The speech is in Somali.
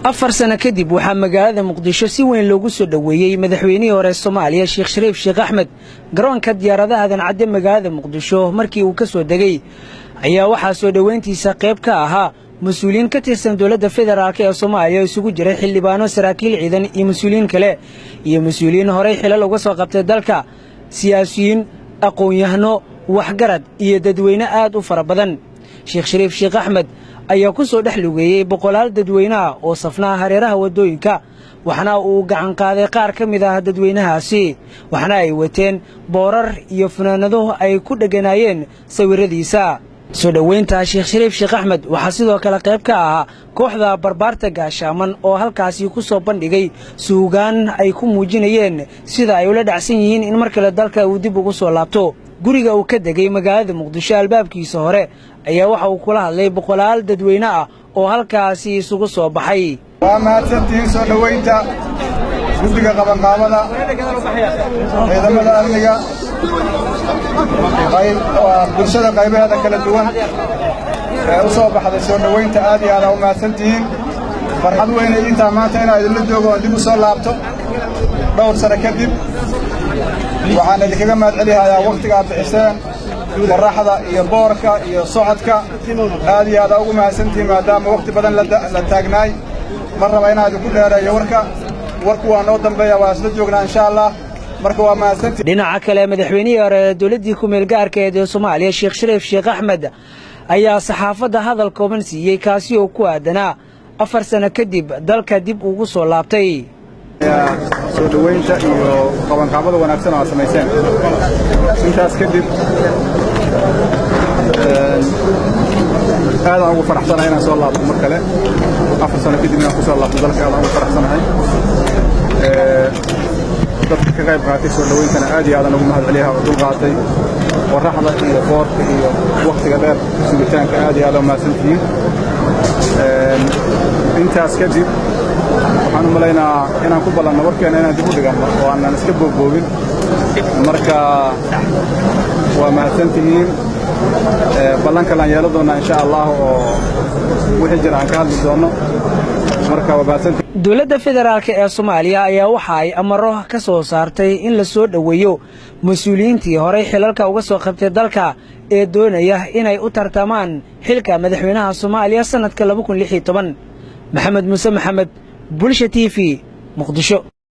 4 sano kadib waxaa magaalada Muqdisho si weyn loogu soo dhaweeyay madaxweynihii hore Soomaaliya Sheekh Shariif Sheekh Axmed garoonka diyaaradaha Cad magaalada Muqdisho markii uu ka soo degay ayaa waxaa soo dhaweyntiisa qayb ka ahaa mas'uuliyiin ka tirsan dawladda federaalka ee Soomaaliya isugu jiray xildhibaano saraakiil ciidan iyo mas'uuliyiin kale iyo mas'uuliyiin hore xilal uga soo qabtay dalka siyaasiyiin aqoon-yahano waxgarad iyo dadweyne aad u fara badan Sheekh Shariif Sheekh Axmed ayaa ku soo dhaxlugeeyay boqolaal dadweynaha oo safnaa hareeraha wadooyinka waxana uu gacan qaaday qaar ka mid ah dadweynahaasi waxana ay wateen boorar iyo fanaanado ay ku dhaganaayeen sawiradiisa soo dhaweynta Sheekh Shariif Sheekh Axmed waxa sidoo kale qayb ka ah kooxda barbaarta gaashaaman oo halkaasi ku soo bandhigay suugaan ay ku muujinayeen sida ay ula dhacsan yihiin in markale dalka uu dib ugu soo laabto guriga uu ka degay magaalada Muqdisho albaabkiisa hore ayaa waxa uu kula hadlay boqolaal dadweyne ah oo halkaasi isugu soo baxay waa mahadsantihiin soo dhaweynta guddiga qabanqaabada ciidamada amniga bulshada qaybaheeda kala duwan ee u soo baxday soo dhaweynta aad iyo aad u mahadsantihiin farxad weyn inta maanta inaan idinla joogo oo dib u soo laabto dhowr sano kadib waxaan idinkaga mahadcelinayaa waqtiga aad bixiseen qorraxda iyo boorka iyo socodka aad iyo aad ugu mahadsantihiin maadaama waqti badan la taagnaay mar raba inaan idinku dheereeyo warku waa noo dambeeya waa isla joognaa insha Allah marka waa mahadsantihiin dhinaca kale madaxweynihii hore dawladdii ku meel gaarka ee Soomaaliya Sheekh Shariif Sheekh Axmed ayaa saxaafadda hadal kooban siiyay kaasi oo ku aadanaa 4 sano kadib dalka dib ugu soo laabtay soo dhaweynta iyo qabanqaabada wanaagsan oo sameeyeen intaas kadib aad ugu faraxsanahay inaan soo laabto mar kale 4 sano kadib inaan ku soo laabto dalka aad ugu faraxsanahay dadka ka qayb qaatay soo dhaweyntana aad iyo aad ugu mahadcelinahay oo dul qaatay qorraxda iyo boorka iyo waqtiga dheer sugitaanka aad iyo aad u mahadsantihiin intaas kadib waxaan u maleynaa inaan ku ballanno warkeena inaan dib u dhiganno oo aanan iska boobboobin marka waa mahadsantihiin ballanka laan yeelo doonaa insha Allah oo wixii jira aan ka hadli doono marka waa mahadsantihiin dawladda federaalka ee Soomaaliya ayaa waxa ay amaro ka soo saartay in la soo dhaweeyo mas'uuliyiintii hore xilalka uga soo qabtay dalka ee doonaya inay u tartamaan xilka madaxweynaha Soomaaliya sanadka 2016 Maxamed Muuse Maxamed Bulsha TV Muqdisho